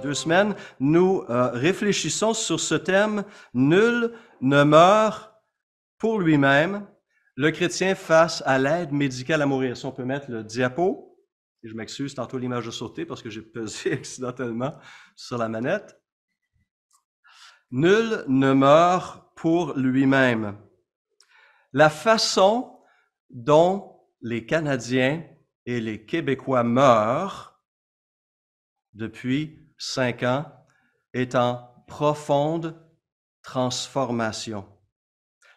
2 semaines, nous réfléchissons sur ce thème « Nul ne meurt pour lui-même, le chrétien face à l'aide médicale à mourir ». Si on peut mettre le diapo, et je m'excuse, tantôt l'image a sauté parce que j'ai pesé accidentellement sur la manette. Nul ne meurt pour lui-même. La façon dont les Canadiens et les Québécois meurent depuis 5 ans est en profonde transformation.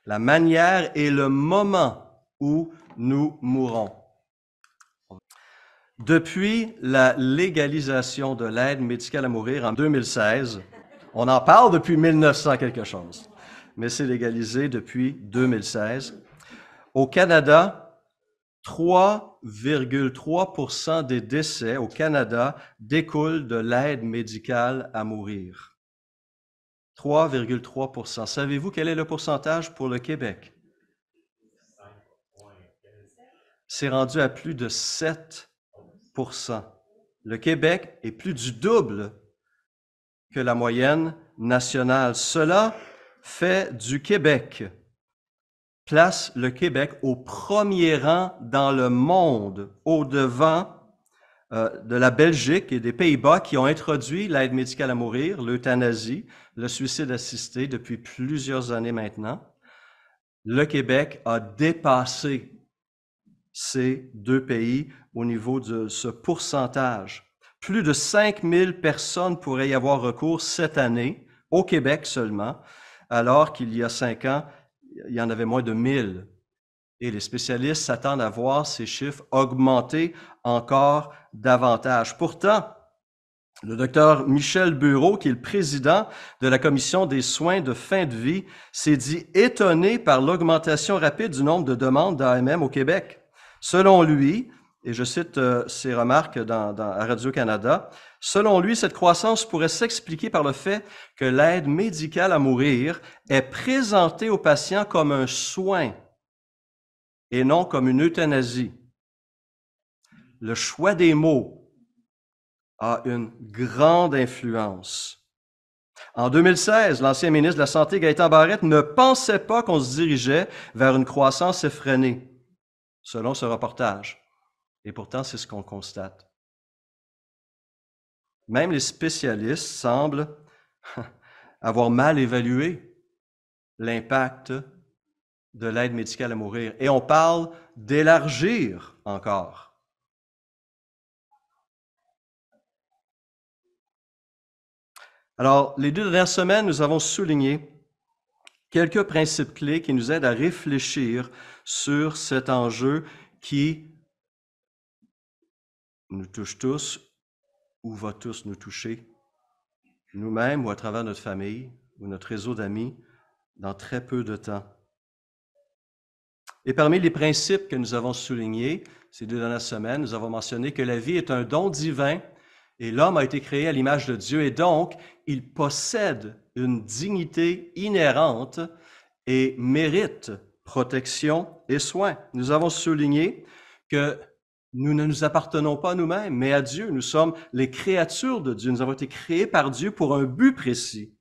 La manière et le moment où nous mourrons. Depuis la légalisation de l'aide médicale à mourir en 2016, on en parle depuis 1900 quelque chose, mais c'est légalisé depuis 2016. Au Canada, 3,3% des décès au Canada découlent de l'aide médicale à mourir. 3,3%. Savez-vous quel est le pourcentage pour le Québec? C'est rendu à plus de 7%. Le Québec est plus du double que la moyenne nationale. Cela fait du Québec, place le Québec au premier rang dans le monde, au-devant de la Belgique et des Pays-Bas qui ont introduit l'aide médicale à mourir, l'euthanasie, le suicide assisté depuis plusieurs années maintenant. Le Québec a dépassé ces deux pays au niveau de ce pourcentage. Plus de 5000 personnes pourraient y avoir recours cette année, au Québec seulement, alors qu'il y a 5 ans, il y en avait moins de 1000. Et les spécialistes s'attendent à voir ces chiffres augmenter encore davantage. Pourtant, le docteur Michel Bureau, qui est le président de la Commission des soins de fin de vie, s'est dit étonné par l'augmentation rapide du nombre de demandes d'AMM au Québec. Selon lui, et je cite ses remarques à Radio-Canada, selon lui, cette croissance pourrait s'expliquer par le fait que l'aide médicale à mourir est présentée aux patients comme un soin et non comme une euthanasie. Le choix des mots a une grande influence. En 2016, l'ancien ministre de la Santé, Gaétan Barrette, ne pensait pas qu'on se dirigeait vers une croissance effrénée, selon ce reportage. Et pourtant, c'est ce qu'on constate. Même les spécialistes semblent avoir mal évalué l'impact de l'aide médicale à mourir. Et on parle d'élargir encore. Alors, les 2 dernières semaines, nous avons souligné quelques principes clés qui nous aident à réfléchir sur cet enjeu qui nous touche tous ou va tous nous toucher, nous-mêmes ou à travers notre famille ou notre réseau d'amis, dans très peu de temps. Et parmi les principes que nous avons soulignés ces 2 dernières semaines, nous avons mentionné que la vie est un don divin et l'homme a été créé à l'image de Dieu et donc il possède une dignité inhérente et mérite protection et soins. Nous avons souligné que nous ne nous appartenons pas à nous-mêmes, mais à Dieu. Nous sommes les créatures de Dieu. Nous avons été créés par Dieu pour un but précis.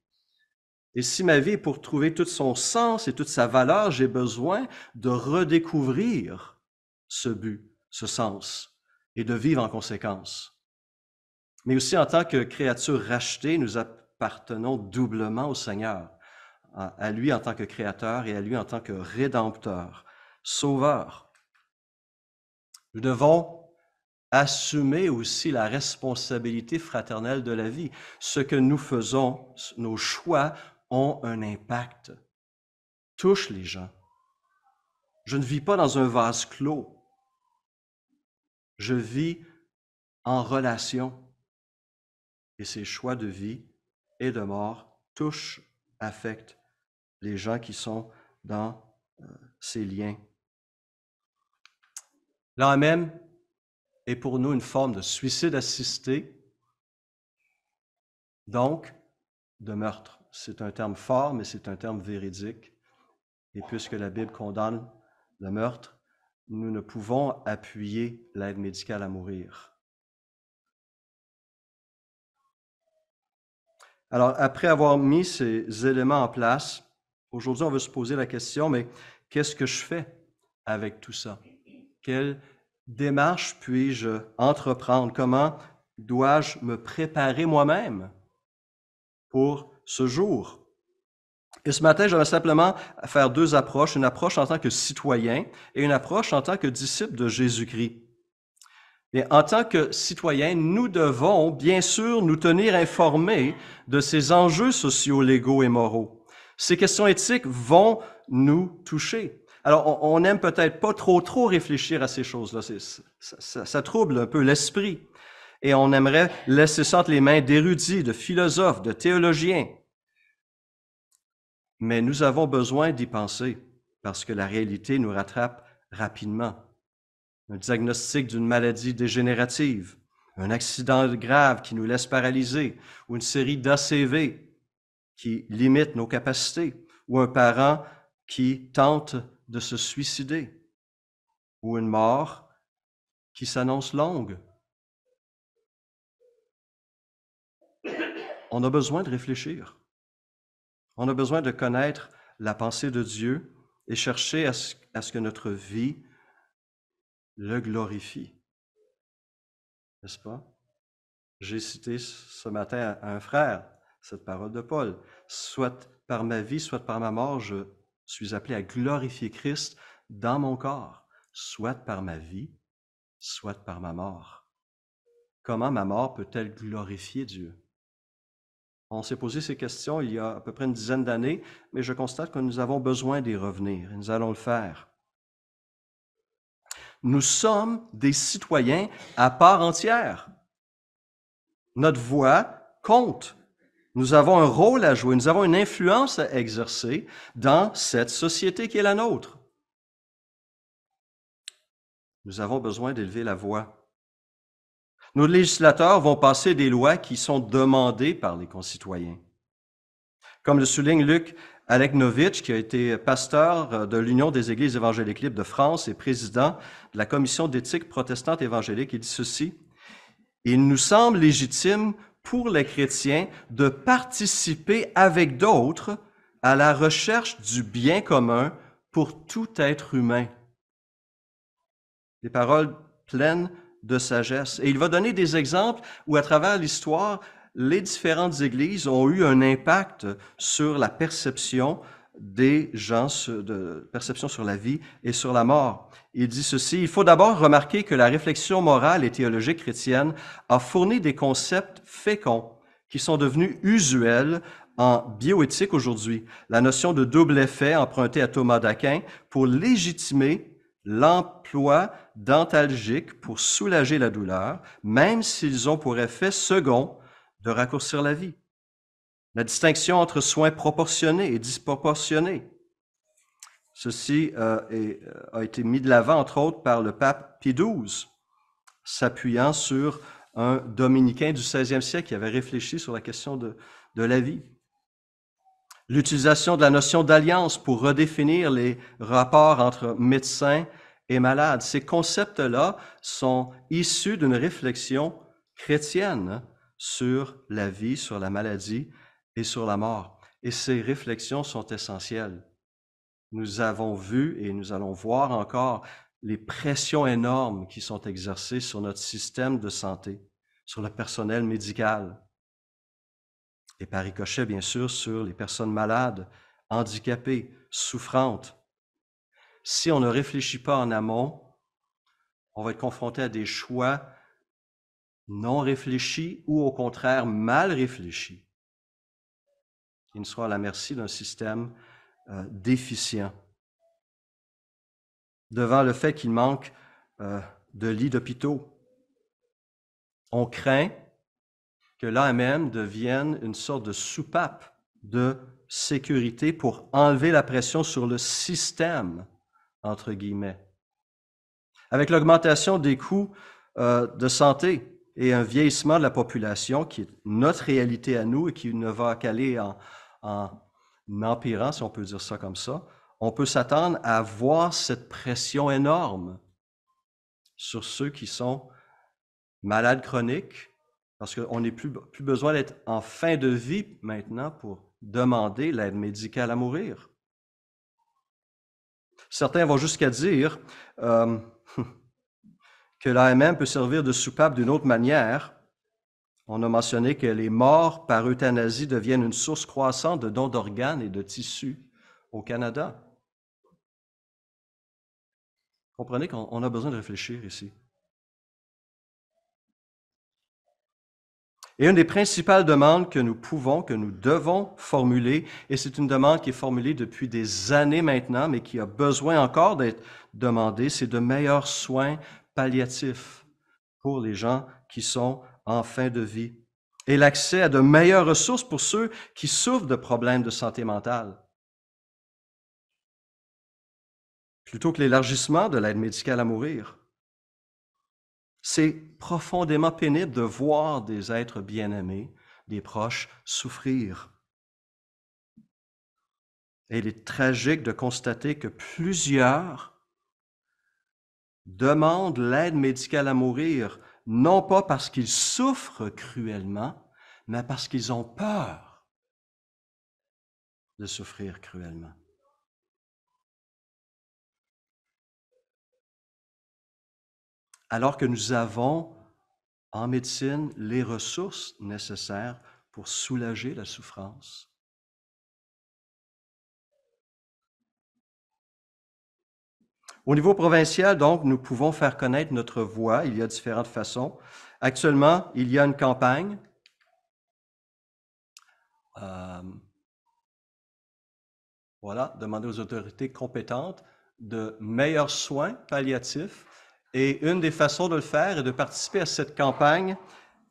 Et si ma vie est pour trouver tout son sens et toute sa valeur, j'ai besoin de redécouvrir ce but, ce sens, et de vivre en conséquence. Mais aussi en tant que créatures rachetées, nous appartenons doublement au Seigneur, à lui en tant que créateur et à lui en tant que rédempteur, sauveur. Nous devons assumer aussi la responsabilité fraternelle de la vie. Ce que nous faisons, nos choix ont un impact, touchent les gens. Je ne vis pas dans un vase clos. Je vis en relation. Et ces choix de vie et de mort touchent, affectent les gens qui sont dans ces liens. L'AMM est pour nous une forme de suicide assisté, donc de meurtre. C'est un terme fort, mais c'est un terme véridique. Et puisque la Bible condamne le meurtre, nous ne pouvons appuyer l'aide médicale à mourir. Alors, après avoir mis ces éléments en place, aujourd'hui, on veut se poser la question, mais qu'est-ce que je fais avec tout ça? Quelle démarche puis-je entreprendre? Comment dois-je me préparer moi-même pour ce jour? Et ce matin, j'aimerais simplement faire deux approches, une approche en tant que citoyen et une approche en tant que disciple de Jésus-Christ. Et en tant que citoyen, nous devons bien sûr nous tenir informés de ces enjeux sociaux, légaux et moraux. Ces questions éthiques vont nous toucher. Alors, on n'aime peut-être pas trop réfléchir à ces choses-là. Ça trouble un peu l'esprit. Et on aimerait laisser ça entre les mains d'érudits, de philosophes, de théologiens. Mais nous avons besoin d'y penser parce que la réalité nous rattrape rapidement. Un diagnostic d'une maladie dégénérative, un accident grave qui nous laisse paralysés, ou une série d'ACV qui limite nos capacités, ou un parent qui tente de se suicider, ou une mort qui s'annonce longue. On a besoin de réfléchir. On a besoin de connaître la pensée de Dieu et chercher à ce que notre vie le glorifie. N'est-ce pas? J'ai cité ce matin à un frère cette parole de Paul. Soit par ma vie, soit par ma mort, je suis appelé à glorifier Christ dans mon corps, soit par ma vie, soit par ma mort. Comment ma mort peut-elle glorifier Dieu? On s'est posé ces questions il y a à peu près une dizaine d'années, mais je constate que nous avons besoin d'y revenir et nous allons le faire. Nous sommes des citoyens à part entière. Notre voix compte. Nous avons un rôle à jouer, nous avons une influence à exercer dans cette société qui est la nôtre. Nous avons besoin d'élever la voix. Nos législateurs vont passer des lois qui sont demandées par les concitoyens. Comme le souligne Luc Aleknovitch, qui a été pasteur de l'Union des Églises évangéliques libres de France et président de la Commission d'éthique protestante évangélique, il dit ceci: « Il nous semble légitime pour les chrétiens de participer avec d'autres à la recherche du bien commun pour tout être humain. » Des paroles pleines de sagesse. Et il va donner des exemples où, à travers l'histoire, les différentes églises ont eu un impact sur la perception des gens, perception sur la vie et sur la mort. Il dit ceci: « Il faut d'abord remarquer que la réflexion morale et théologique chrétienne a fourni des concepts féconds qui sont devenus usuels en bioéthique aujourd'hui. La notion de double effet empruntée à Thomas d'Aquin pour légitimer l'emploi d'antalgiques pour soulager la douleur, même s'ils ont pour effet second de raccourcir la vie. La distinction entre soins proportionnés et disproportionnés. Ceci a été mis de l'avant, entre autres, par le pape Pie XII, s'appuyant sur un dominicain du XVIe siècle qui avait réfléchi sur la question de la vie. L'utilisation de la notion d'alliance pour redéfinir les rapports entre médecins et malades. Ces concepts-là sont issus d'une réflexion chrétienne sur la vie, sur la maladie et sur la mort. Et ces réflexions sont essentielles. Nous avons vu et nous allons voir encore les pressions énormes qui sont exercées sur notre système de santé, sur le personnel médical, et par ricochet, bien sûr, sur les personnes malades, handicapées, souffrantes. Si on ne réfléchit pas en amont, on va être confronté à des choix non réfléchis ou au contraire mal réfléchis, qui ne soient à la merci d'un système déficient. Devant le fait qu'il manque de lits d'hôpitaux, on craint que l'AMM devienne une sorte de soupape de sécurité pour enlever la pression sur le système, entre guillemets. Avec l'augmentation des coûts de santé et un vieillissement de la population, qui est notre réalité à nous et qui ne va qu'aller en empirant, si on peut dire ça comme ça, on peut s'attendre à voir cette pression énorme sur ceux qui sont malades chroniques Parce qu'on n'est plus besoin d'être en fin de vie maintenant pour demander l'aide médicale à mourir. Certains vont jusqu'à dire que l'AMM peut servir de soupape d'une autre manière. On a mentionné que les morts par euthanasie deviennent une source croissante de dons d'organes et de tissus au Canada. Comprenez qu'on a besoin de réfléchir ici. Et une des principales demandes que nous devons formuler, et c'est une demande qui est formulée depuis des années maintenant, mais qui a besoin encore d'être demandée, c'est de meilleurs soins palliatifs pour les gens qui sont en fin de vie et l'accès à de meilleures ressources pour ceux qui souffrent de problèmes de santé mentale. Plutôt que l'élargissement de l'aide médicale à mourir. C'est profondément pénible de voir des êtres bien-aimés, des proches, souffrir. Et il est tragique de constater que plusieurs demandent l'aide médicale à mourir, non pas parce qu'ils souffrent cruellement, mais parce qu'ils ont peur de souffrir cruellement. Alors que nous avons en médecine les ressources nécessaires pour soulager la souffrance. Au niveau provincial, donc, nous pouvons faire connaître notre voix. Il y a différentes façons. Actuellement, il y a une campagne demander aux autorités compétentes de meilleurs soins palliatifs. Et une des façons de le faire est de participer à cette campagne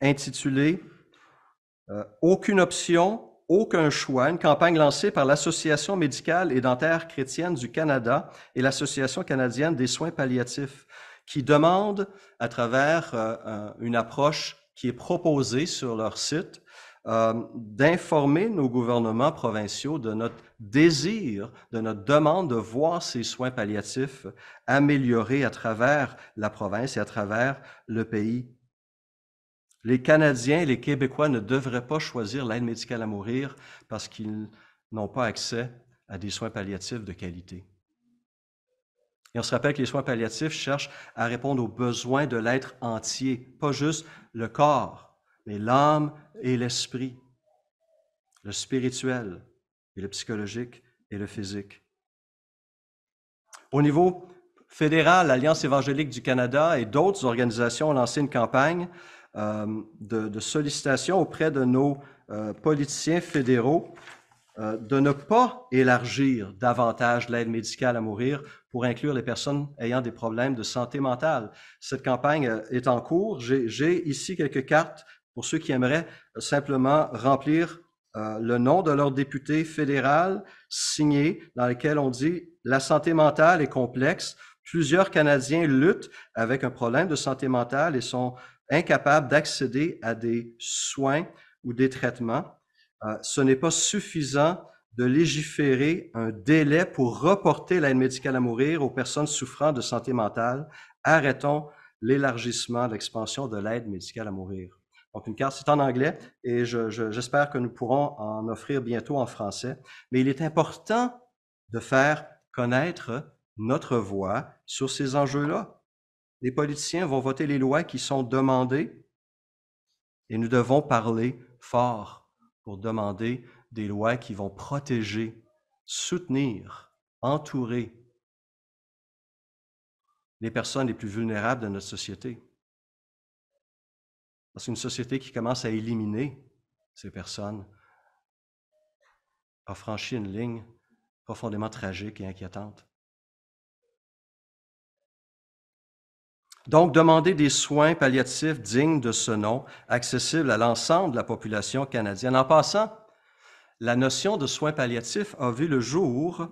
intitulée Aucune option, aucun choix, une campagne lancée par l'Association médicale et dentaire chrétienne du Canada et l'Association canadienne des soins palliatifs, qui demande, à travers une approche qui est proposée sur leur site, d'informer nos gouvernements provinciaux de notre désir, de notre demande de voir ces soins palliatifs améliorés à travers la province et à travers le pays. Les Canadiens et les Québécois ne devraient pas choisir l'aide médicale à mourir parce qu'ils n'ont pas accès à des soins palliatifs de qualité. Et on se rappelle que les soins palliatifs cherchent à répondre aux besoins de l'être entier, pas juste le corps, mais l'âme et l'esprit, le spirituel et le psychologique et le physique. Au niveau fédéral, l'Alliance évangélique du Canada et d'autres organisations ont lancé une campagne de sollicitation auprès de nos politiciens fédéraux de ne pas élargir davantage l'aide médicale à mourir pour inclure les personnes ayant des problèmes de santé mentale. Cette campagne est en cours. J'ai ici quelques cartes pour ceux qui aimeraient simplement remplir le nom de leur député fédéral signé dans lequel on dit « La santé mentale est complexe. Plusieurs Canadiens luttent avec un problème de santé mentale et sont incapables d'accéder à des soins ou des traitements. Ce n'est pas suffisant de légiférer un délai pour reporter l'aide médicale à mourir aux personnes souffrant de santé mentale. Arrêtons l'élargissement, l'expansion de l'aide médicale à mourir. » Donc, une carte, c'est en anglais et j'espère que nous pourrons en offrir bientôt en français. Mais il est important de faire connaître notre voix sur ces enjeux-là. Les politiciens vont voter les lois qui sont demandées et nous devons parler fort pour demander des lois qui vont protéger, soutenir, entourer les personnes les plus vulnérables de notre société. Parce qu'une société qui commence à éliminer ces personnes a franchi une ligne profondément tragique et inquiétante. Donc, demander des soins palliatifs dignes de ce nom, accessibles à l'ensemble de la population canadienne. En passant, la notion de soins palliatifs a vu le jour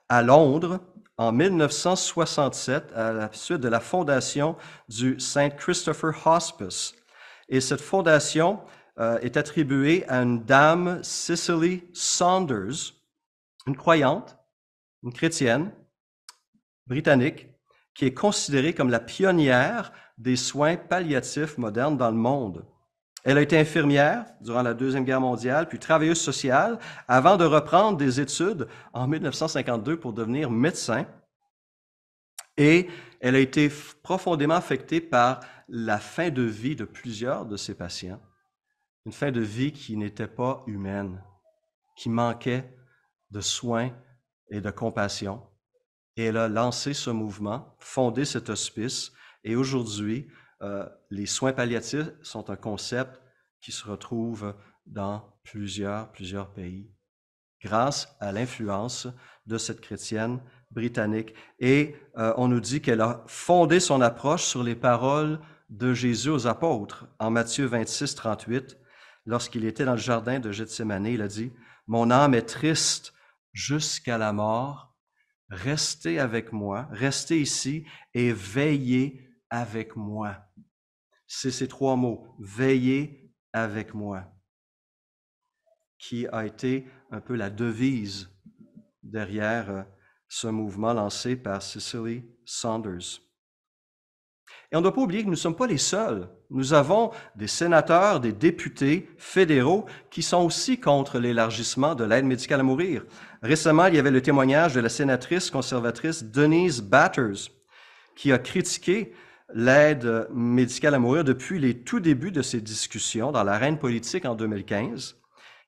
à Londres en 1967 à la suite de la fondation du St. Christopher Hospice. Et cette fondation est attribuée à une dame, Cicely Saunders, une croyante, une chrétienne britannique, qui est considérée comme la pionnière des soins palliatifs modernes dans le monde. Elle a été infirmière durant la Deuxième Guerre mondiale, puis travailleuse sociale, avant de reprendre des études en 1952 pour devenir médecin. Et elle a été profondément affectée par la fin de vie de plusieurs de ses patients, une fin de vie qui n'était pas humaine, qui manquait de soins et de compassion. Et elle a lancé ce mouvement, fondé cet hospice, et aujourd'hui, les soins palliatifs sont un concept qui se retrouve dans plusieurs pays, grâce à l'influence de cette chrétienne britannique. Et on nous dit qu'elle a fondé son approche sur les paroles de Jésus aux apôtres. En Matthieu 26, 38, lorsqu'il était dans le jardin de Gethsémani, il a dit « Mon âme est triste jusqu'à la mort. Restez avec moi, restez ici et veillez avec moi. » C'est ces trois mots, « veillez avec moi », qui a été un peu la devise derrière ce mouvement lancé par Cicely Saunders. Et on ne doit pas oublier que nous ne sommes pas les seuls. Nous avons des sénateurs, des députés fédéraux qui sont aussi contre l'élargissement de l'aide médicale à mourir. Récemment, il y avait le témoignage de la sénatrice conservatrice Denise Batters, qui a critiqué l'aide médicale à mourir depuis les tout débuts de ces discussions dans l'arène politique en 2015.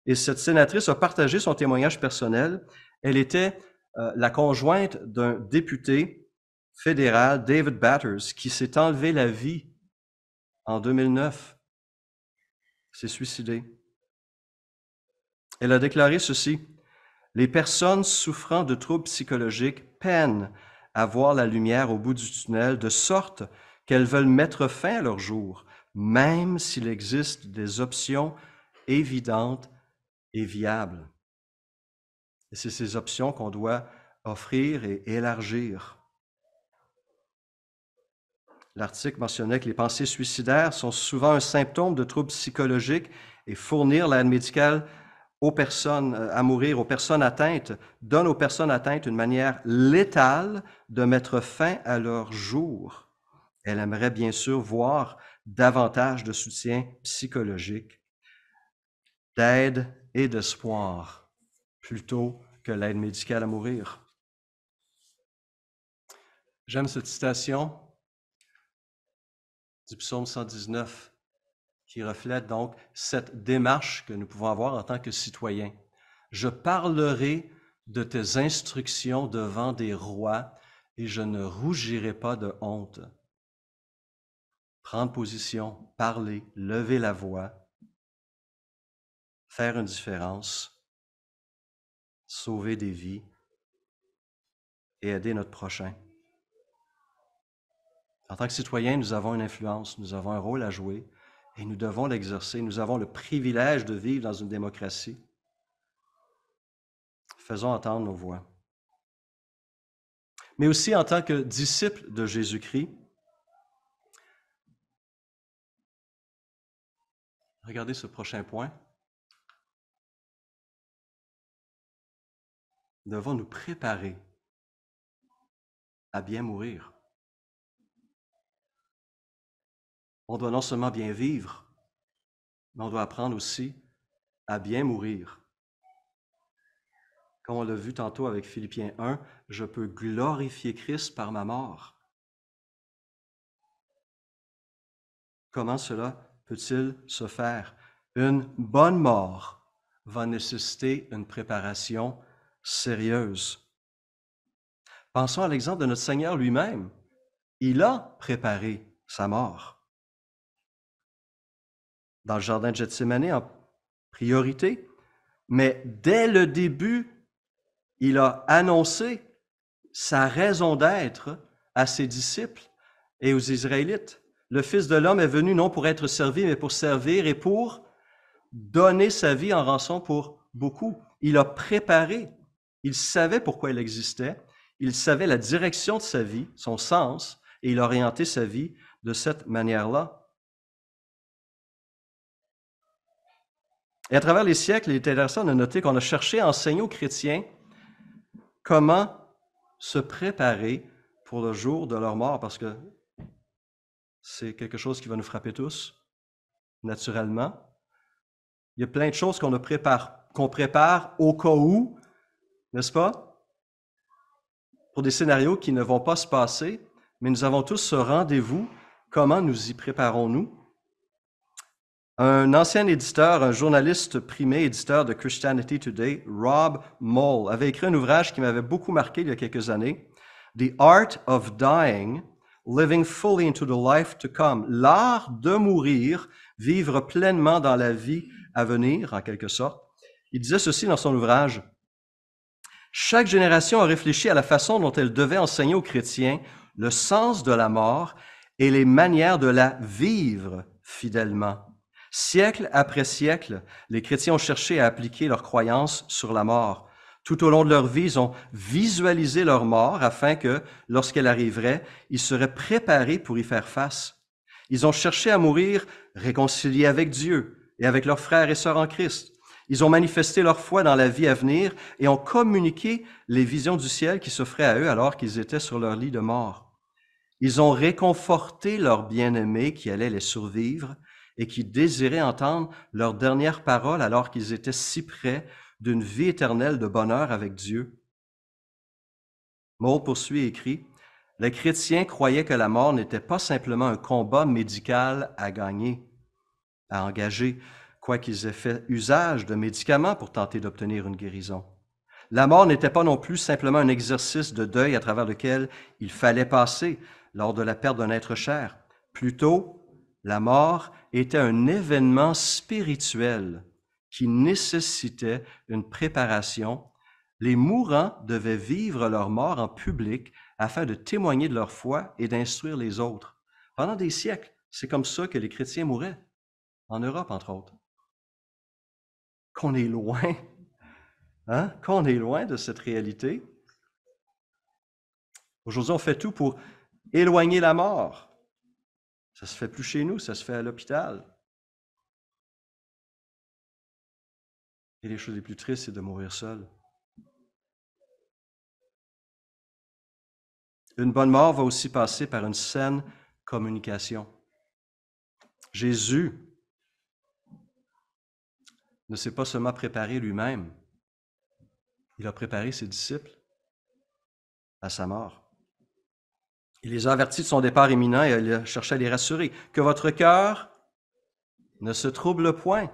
Et cette sénatrice a partagé son témoignage personnel. Elle était la conjointe d'un député fédéral, David Batters, qui s'est enlevé la vie en 2009, s'est suicidé. Elle a déclaré ceci: « Les personnes souffrant de troubles psychologiques peinent à voir la lumière au bout du tunnel, de sorte qu'elles veulent mettre fin à leur jour, même s'il existe des options évidentes et viables. » Et c'est ces options qu'on doit offrir et élargir. L'article mentionnait que les pensées suicidaires sont souvent un symptôme de troubles psychologiques et fournir l'aide médicale aux personnes à mourir, aux personnes atteintes, donne aux personnes atteintes une manière létale de mettre fin à leur jour. Elle aimerait bien sûr voir davantage de soutien psychologique, d'aide et d'espoir, plutôt que l'aide médicale à mourir. J'aime cette citation du psaume 119 qui reflète donc cette démarche que nous pouvons avoir en tant que citoyens. Je parlerai de tes instructions devant des rois et je ne rougirai pas de honte. Prendre position, parler, lever la voix, faire une différence, sauver des vies et aider notre prochain. En tant que citoyens, nous avons une influence, nous avons un rôle à jouer et nous devons l'exercer. Nous avons le privilège de vivre dans une démocratie. Faisons entendre nos voix. Mais aussi en tant que disciples de Jésus-Christ, regardez ce prochain point. Nous devons nous préparer à bien mourir. On doit non seulement bien vivre, mais on doit apprendre aussi à bien mourir. Comme on l'a vu tantôt avec Philippiens 1, je peux glorifier Christ par ma mort. Comment cela peut-il se faire? Une bonne mort va nécessiter une préparation sérieuse. Pensons à l'exemple de notre Seigneur lui-même. Il a préparé sa mort. Dans le jardin de Gethsémani en priorité, mais dès le début, il a annoncé sa raison d'être à ses disciples et aux Israélites. Le Fils de l'homme est venu non pour être servi, mais pour servir et pour donner sa vie en rançon pour beaucoup. Il a préparé, il savait pourquoi il existait, il savait la direction de sa vie, son sens, et il a orienté sa vie de cette manière-là. Et à travers les siècles, il est intéressant de noter qu'on a cherché à enseigner aux chrétiens comment se préparer pour le jour de leur mort, parce que c'est quelque chose qui va nous frapper tous. naturellement. Il y a plein de choses qu'on prépare au cas où, n'est-ce pas? Pour des scénarios qui ne vont pas se passer, mais nous avons tous ce rendez-vous. Comment nous y préparons-nous? Un ancien éditeur, un journaliste primé, éditeur de Christianity Today, Rob Moll, avait écrit un ouvrage qui m'avait beaucoup marqué il y a quelques années, The Art of Dying, Living Fully into the Life to Come, l'art de mourir, vivre pleinement dans la vie à venir, en quelque sorte. Il disait ceci dans son ouvrage, « Chaque génération a réfléchi à la façon dont elle devait enseigner aux chrétiens le sens de la mort et les manières de la vivre fidèlement. Siècle après siècle, les chrétiens ont cherché à appliquer leurs croyances sur la mort. Tout au long de leur vie, ils ont visualisé leur mort afin que, lorsqu'elle arriverait, ils seraient préparés pour y faire face. Ils ont cherché à mourir réconciliés avec Dieu et avec leurs frères et sœurs en Christ. Ils ont manifesté leur foi dans la vie à venir et ont communiqué les visions du ciel qui s'offraient à eux alors qu'ils étaient sur leur lit de mort. Ils ont réconforté leurs bien-aimés qui allaient les survivre et qui désiraient entendre leurs dernières paroles alors qu'ils étaient si près d'une vie éternelle de bonheur avec Dieu. » Moll poursuit et écrit, « Les chrétiens croyaient que la mort n'était pas simplement un combat médical à gagner, à engager, quoiqu'ils aient fait usage de médicaments pour tenter d'obtenir une guérison. La mort n'était pas non plus simplement un exercice de deuil à travers lequel il fallait passer lors de la perte d'un être cher. Plutôt, la mort était un événement spirituel qui nécessitait une préparation. Les mourants devaient vivre leur mort en public afin de témoigner de leur foi et d'instruire les autres. Pendant des siècles, c'est comme ça que les chrétiens mouraient, en Europe entre autres. Qu'on est loin, qu'on est loin de cette réalité. Aujourd'hui, on fait tout pour éloigner la mort. Ça se fait plus chez nous, ça se fait à l'hôpital. Et les choses les plus tristes, c'est de mourir seul. Une bonne mort va aussi passer par une saine communication. Jésus ne s'est pas seulement préparé lui-même, il a préparé ses disciples à sa mort. Il les a avertis de son départ imminent et il a cherché à les rassurer. « Que votre cœur ne se trouble point. »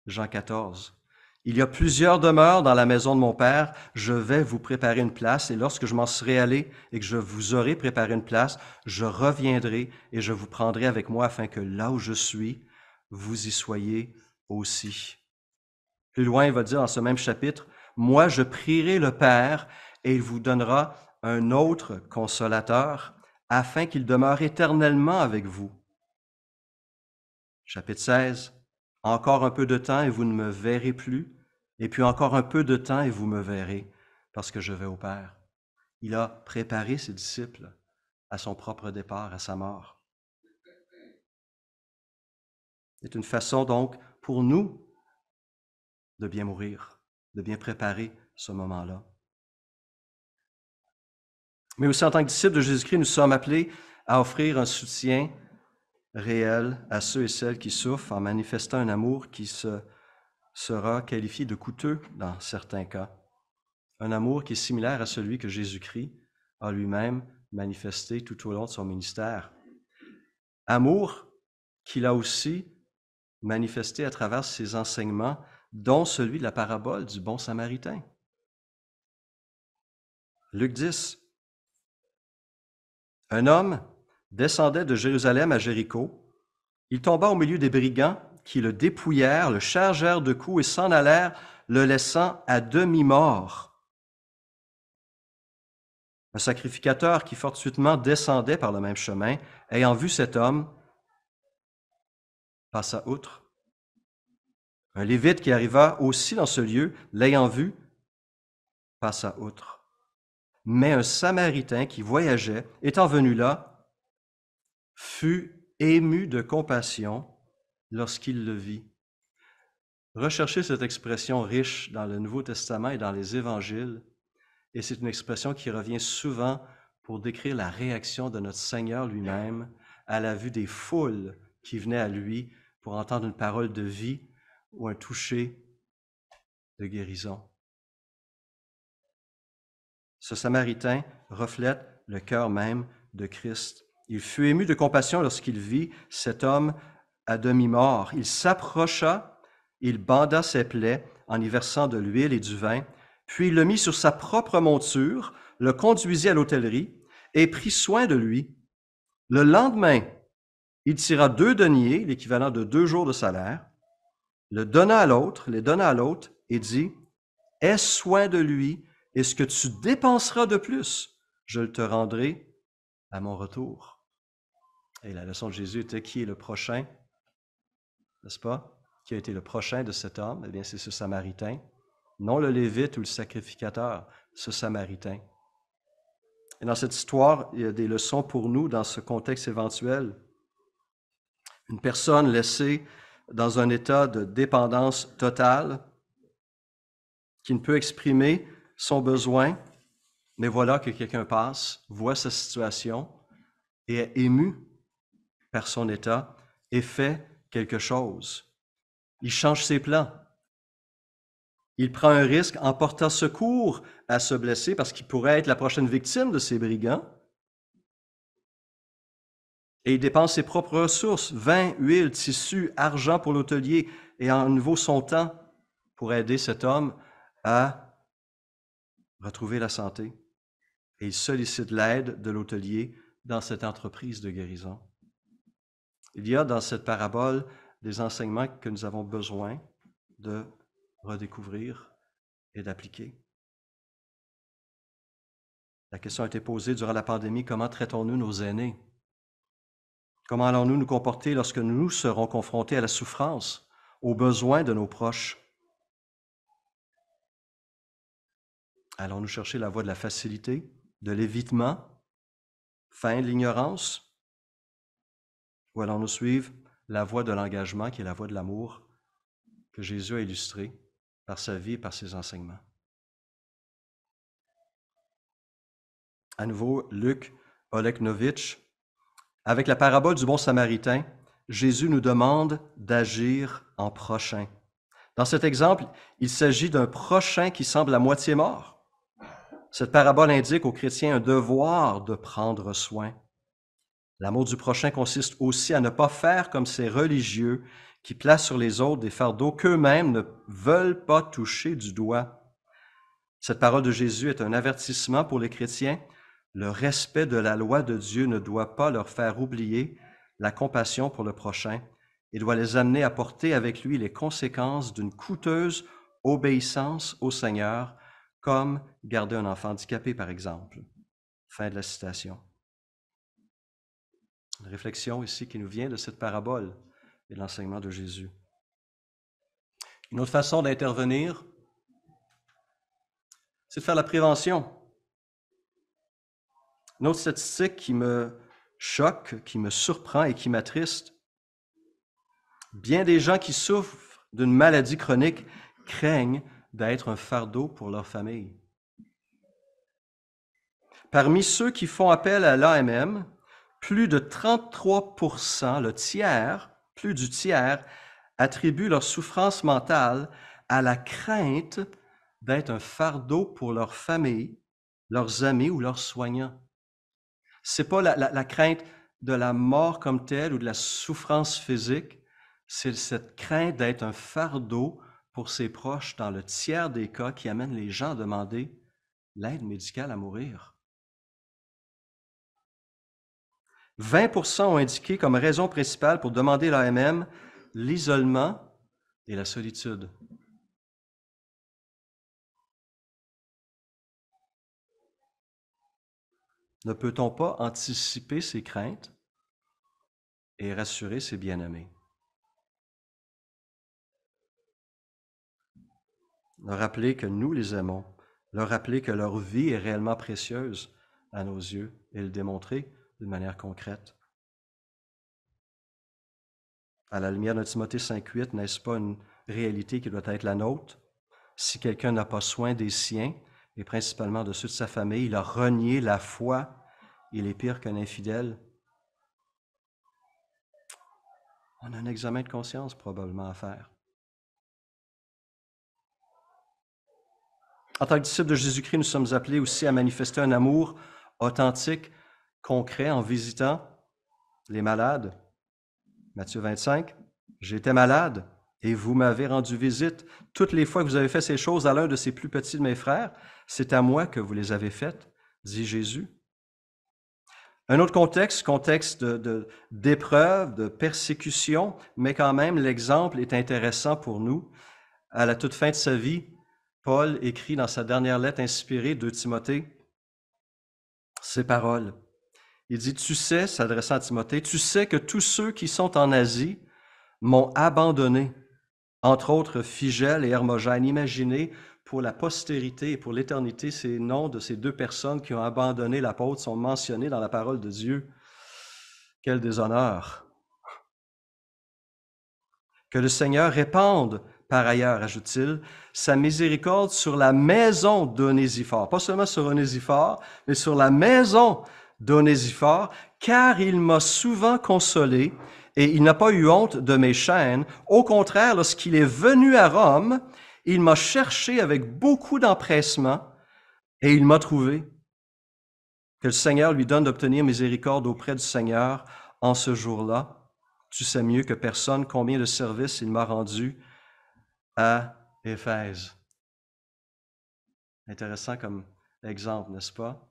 Jean 14. « Il y a plusieurs demeures dans la maison de mon Père. Je vais vous préparer une place et lorsque je m'en serai allé et que je vous aurai préparé une place, je reviendrai et je vous prendrai avec moi afin que là où je suis, vous y soyez aussi. » Plus loin, il va dire dans ce même chapitre, « Moi, je prierai le Père et il vous donnera un autre consolateur afin qu'il demeure éternellement avec vous. » Chapitre 16, « Encore un peu de temps et vous ne me verrez plus, et puis encore un peu de temps et vous me verrez, parce que je vais au Père. » Il a préparé ses disciples à son propre départ, à sa mort. C'est une façon donc pour nous de bien mourir, de bien préparer ce moment-là. Mais aussi en tant que disciples de Jésus-Christ, nous sommes appelés à offrir un soutien réel à ceux et celles qui souffrent en manifestant un amour qui sera qualifié de coûteux dans certains cas. Un amour qui est similaire à celui que Jésus-Christ a lui-même manifesté tout au long de son ministère. Amour qu'il a aussi manifesté à travers ses enseignements, dont celui de la parabole du bon Samaritain. Luc 10. Un homme descendait de Jérusalem à Jéricho. Il tomba au milieu des brigands qui le dépouillèrent, le chargèrent de coups et s'en allèrent, le laissant à demi-mort. Un sacrificateur qui fortuitement descendait par le même chemin, ayant vu cet homme, passa outre. Un Lévite qui arriva aussi dans ce lieu, l'ayant vu, passa outre. Mais un Samaritain qui voyageait, étant venu là, fut ému de compassion lorsqu'il le vit. Recherchez cette expression riche dans le Nouveau Testament et dans les Évangiles, et c'est une expression qui revient souvent pour décrire la réaction de notre Seigneur lui-même à la vue des foules qui venaient à lui pour entendre une parole de vie ou un toucher de guérison. Ce Samaritain reflète le cœur même de Christ. Il fut ému de compassion lorsqu'il vit cet homme à demi-mort. Il s'approcha, il banda ses plaies en y versant de l'huile et du vin, puis il le mit sur sa propre monture, le conduisit à l'hôtellerie et prit soin de lui. Le lendemain, il tira 2 deniers, l'équivalent de 2 jours de salaire, les donna à l'autre et dit, « Aie soin de lui, et ce que tu dépenseras de plus, je le te rendrai à mon retour. » Et la leçon de Jésus était qui est le prochain, n'est-ce pas? Qui a été le prochain de cet homme? Eh bien, c'est ce Samaritain. Non le Lévite ou le sacrificateur, ce Samaritain. Et dans cette histoire, il y a des leçons pour nous dans ce contexte éventuel. Une personne laissée dans un état de dépendance totale, qui ne peut exprimer son besoin, mais voilà que quelqu'un passe, voit sa situation et est ému par son état et fait quelque chose. Il change ses plans. Il prend un risque en portant secours à ce blessé parce qu'il pourrait être la prochaine victime de ces brigands. Et il dépense ses propres ressources, vin, huile, tissu, argent pour l'hôtelier et à nouveau son temps pour aider cet homme à retrouver la santé. Et il sollicite l'aide de l'hôtelier dans cette entreprise de guérison. Il y a dans cette parabole des enseignements que nous avons besoin de redécouvrir et d'appliquer. La question a été posée durant la pandémie, comment traitons-nous nos aînés? Comment allons-nous nous comporter lorsque nous serons confrontés à la souffrance, aux besoins de nos proches? Allons-nous chercher la voie de la facilité, de l'évitement, fin de l'ignorance? Ou allons-nous suivre la voie de l'engagement, qui est la voie de l'amour, que Jésus a illustrée par sa vie et par ses enseignements? À nouveau, Luc Oleknovitch, avec la parabole du bon Samaritain, Jésus nous demande d'agir en prochain. Dans cet exemple, il s'agit d'un prochain qui semble à moitié mort. Cette parabole indique aux chrétiens un devoir de prendre soin. L'amour du prochain consiste aussi à ne pas faire comme ces religieux qui placent sur les autres des fardeaux qu'eux-mêmes ne veulent pas toucher du doigt. Cette parole de Jésus est un avertissement pour les chrétiens. Le respect de la loi de Dieu ne doit pas leur faire oublier la compassion pour le prochain et doit les amener à porter avec lui les conséquences d'une coûteuse obéissance au Seigneur, comme garder un enfant handicapé, par exemple. Fin de la citation. Une réflexion ici qui nous vient de cette parabole et de l'enseignement de Jésus. Une autre façon d'intervenir, c'est de faire la prévention. Une autre statistique qui me choque, qui me surprend et qui m'attriste. Bien des gens qui souffrent d'une maladie chronique craignent d'être un fardeau pour leur famille. Parmi ceux qui font appel à l'AMM, plus de 33%, plus du tiers, attribuent leur souffrance mentale à la crainte d'être un fardeau pour leur famille, leurs amis ou leurs soignants. C'est pas la crainte de la mort comme telle ou de la souffrance physique, c'est cette crainte d'être un fardeau pour ses proches dans le tiers des cas qui amène les gens à demander l'aide médicale à mourir. 20% ont indiqué comme raison principale pour demander l'AMM l'isolement et la solitude. Ne peut-on pas anticiper ces craintes et rassurer ses bien-aimés? Leur rappeler que nous les aimons, leur rappeler que leur vie est réellement précieuse à nos yeux et le démontrer d'une manière concrète. À la lumière de Timothée 5,8, n'est-ce pas une réalité qui doit être la nôtre? Si quelqu'un n'a pas soin des siens, et principalement de ceux de sa famille, il a renié la foi, il est pire qu'un infidèle. On a un examen de conscience probablement à faire. En tant que disciples de Jésus-Christ, nous sommes appelés aussi à manifester un amour authentique, concret, en visitant les malades. Matthieu 25, « J'étais malade et vous m'avez rendu visite. Toutes les fois que vous avez fait ces choses à l'un de ces plus petits de mes frères, c'est à moi que vous les avez faites, dit Jésus. » Un autre contexte d'épreuve, de persécution, mais quand même l'exemple est intéressant pour nous. À la toute fin de sa vie, Paul écrit dans sa dernière lettre inspirée de Timothée ces paroles. Il dit, « Tu sais, s'adressant à Timothée, tu sais que tous ceux qui sont en Asie m'ont abandonné, entre autres Phygèle et Hermogène. » Imaginez, pour la postérité et pour l'éternité, ces noms de ces deux personnes qui ont abandonné l'apôtre sont mentionnés dans la parole de Dieu. Quel déshonneur! Que le Seigneur répande, par ailleurs, ajoute-t-il, sa miséricorde sur la maison d'Onésiphore. Pas seulement sur Onésiphore, mais sur la maison d'Onésiphore, car il m'a souvent consolé et il n'a pas eu honte de mes chaînes. Au contraire, lorsqu'il est venu à Rome, il m'a cherché avec beaucoup d'empressement et il m'a trouvé. Que le Seigneur lui donne d'obtenir miséricorde auprès du Seigneur en ce jour-là. Tu sais mieux que personne combien de services il m'a rendu à Éphèse. Intéressant comme exemple, n'est-ce pas?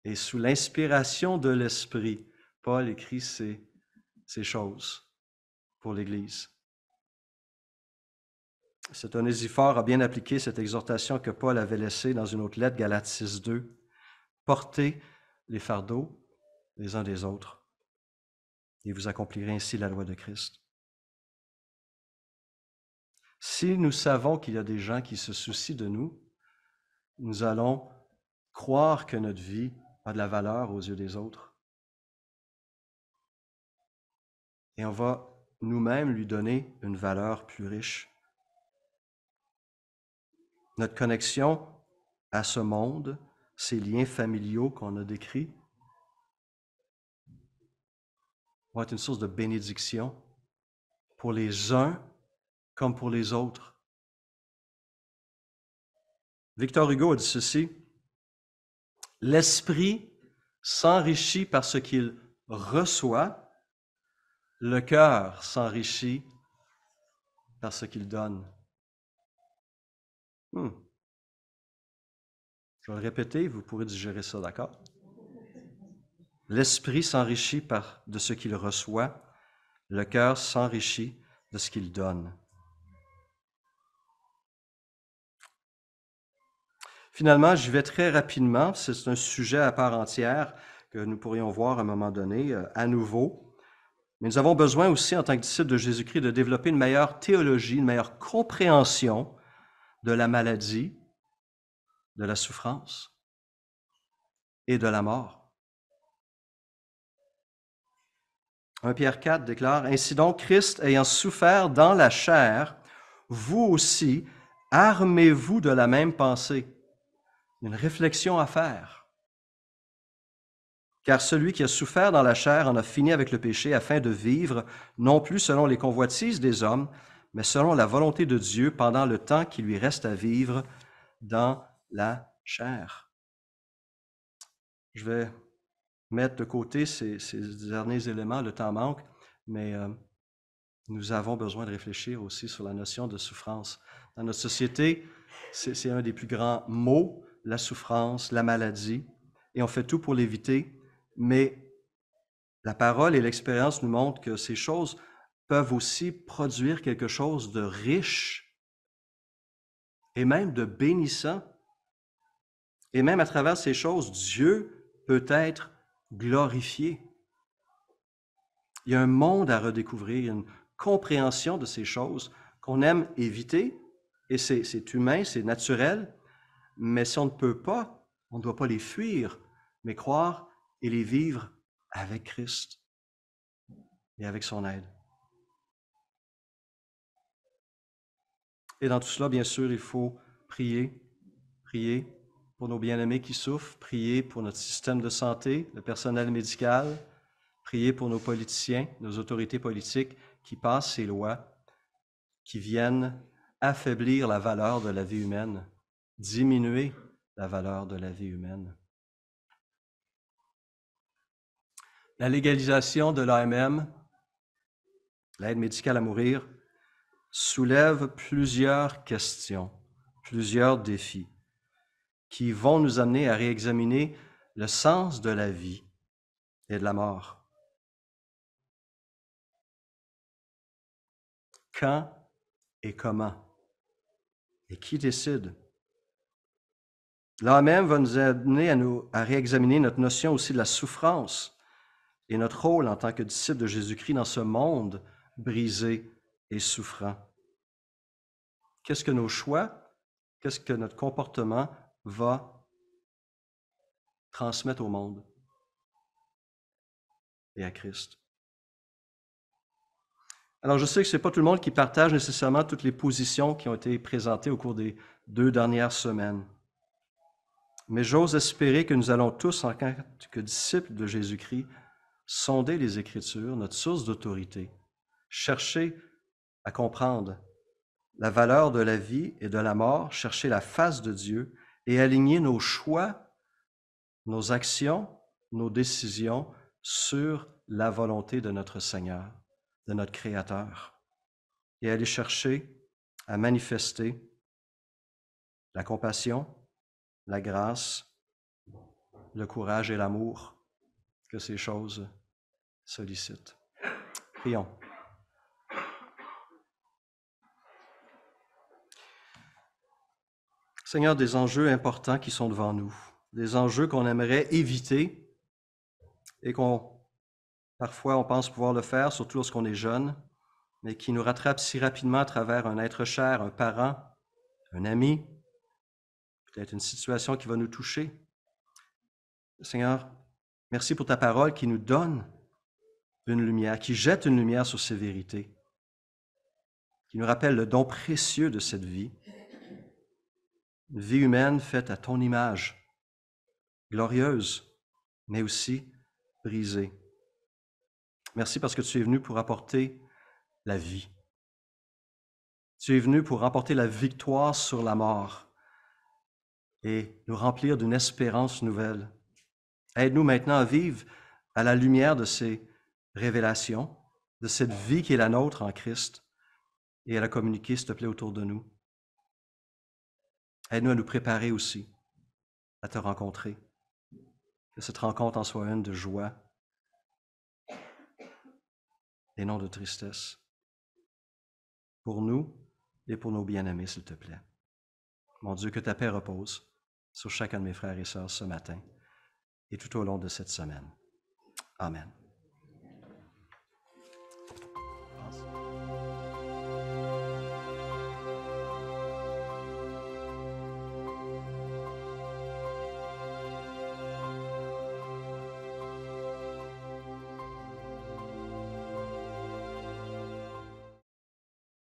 Et sous l'inspiration de l'Esprit, Paul écrit ces choses pour l'Église. Cet Onésiphore a bien appliqué cette exhortation que Paul avait laissée dans une autre lettre, Galates 6.2. Portez les fardeaux les uns des autres et vous accomplirez ainsi la loi de Christ. Si nous savons qu'il y a des gens qui se soucient de nous, nous allons croire que notre vie a de la valeur aux yeux des autres. Et on va nous-mêmes lui donner une valeur plus riche. Notre connexion à ce monde, ces liens familiaux qu'on a décrits, vont être une source de bénédiction pour les uns comme pour les autres. Victor Hugo a dit ceci, « L'esprit s'enrichit par ce qu'il reçoit, le cœur s'enrichit par ce qu'il donne. » Je vais le répéter, vous pourrez digérer ça, d'accord? L'esprit s'enrichit de ce qu'il reçoit, le cœur s'enrichit de ce qu'il donne. Finalement, j'y vais très rapidement, c'est un sujet à part entière que nous pourrions voir à un moment donné, à nouveau. Mais nous avons besoin aussi, en tant que disciples de Jésus-Christ, de développer une meilleure théologie, une meilleure compréhension de la maladie, de la souffrance et de la mort. 1 Pierre 4 déclare, « Ainsi donc, Christ ayant souffert dans la chair, vous aussi, armez-vous de la même pensée. » Une réflexion à faire. « Car celui qui a souffert dans la chair en a fini avec le péché afin de vivre, non plus selon les convoitises des hommes, mais selon la volonté de Dieu pendant le temps qui lui reste à vivre dans la chair. » Je vais mettre de côté ces derniers éléments, le temps manque, mais nous avons besoin de réfléchir aussi sur la notion de souffrance. Dans notre société, c'est un des plus grands maux, la souffrance, la maladie, et on fait tout pour l'éviter, mais la parole et l'expérience nous montrent que ces choses peuvent aussi produire quelque chose de riche et même de bénissant. Et même à travers ces choses, Dieu peut être glorifié. Il y a un monde à redécouvrir, une compréhension de ces choses qu'on aime éviter, et c'est humain, c'est naturel, mais si on ne peut pas, on ne doit pas les fuir, mais croire et les vivre avec Christ et avec son aide. Et dans tout cela, bien sûr, il faut prier pour nos bien-aimés qui souffrent, prier pour notre système de santé, le personnel médical, prier pour nos politiciens, nos autorités politiques qui passe ces lois qui viennent affaiblir la valeur de la vie humaine, diminuer la valeur de la vie humaine. La légalisation de l'AMM, l'aide médicale à mourir, soulève plusieurs questions, plusieurs défis qui vont nous amener à réexaminer le sens de la vie et de la mort. Quand et comment? Et qui décide? L'AMM va nous amener à réexaminer notre notion aussi de la souffrance et notre rôle en tant que disciples de Jésus-Christ dans ce monde brisé et souffrant. Qu'est-ce que nos choix, qu'est-ce que notre comportement va transmettre au monde et à Christ? Alors, je sais que ce n'est pas tout le monde qui partage nécessairement toutes les positions qui ont été présentées au cours des 2 dernières semaines. Mais j'ose espérer que nous allons tous, en tant que disciples de Jésus-Christ, sonder les Écritures, notre source d'autorité, chercher à comprendre la valeur de la vie et de la mort, chercher la face de Dieu et aligner nos choix, nos actions, nos décisions sur la volonté de notre Seigneur, de notre Créateur, et aller chercher à manifester la compassion, la grâce, le courage et l'amour que ces choses sollicitent. Prions. Seigneur, des enjeux importants qui sont devant nous, des enjeux qu'on aimerait éviter et parfois on pense pouvoir le faire, surtout lorsqu'on est jeune, mais qui nous rattrapent si rapidement à travers un être cher, un parent, un ami, peut-être une situation qui va nous toucher. Seigneur, merci pour ta parole qui nous donne une lumière, qui jette une lumière sur ces vérités, qui nous rappelle le don précieux de cette vie, une vie humaine faite à ton image, glorieuse, mais aussi brisée. Merci parce que tu es venu pour apporter la vie. Tu es venu pour remporter la victoire sur la mort et nous remplir d'une espérance nouvelle. Aide-nous maintenant à vivre à la lumière de ces révélations, de cette vie qui est la nôtre en Christ, et à la communiquer, s'il te plaît, autour de nous. Aide-nous à nous préparer aussi à te rencontrer, que cette rencontre en soit une de joie et non de tristesse, pour nous et pour nos bien-aimés, s'il te plaît. Mon Dieu, que ta paix repose sur chacun de mes frères et sœurs ce matin et tout au long de cette semaine. Amen.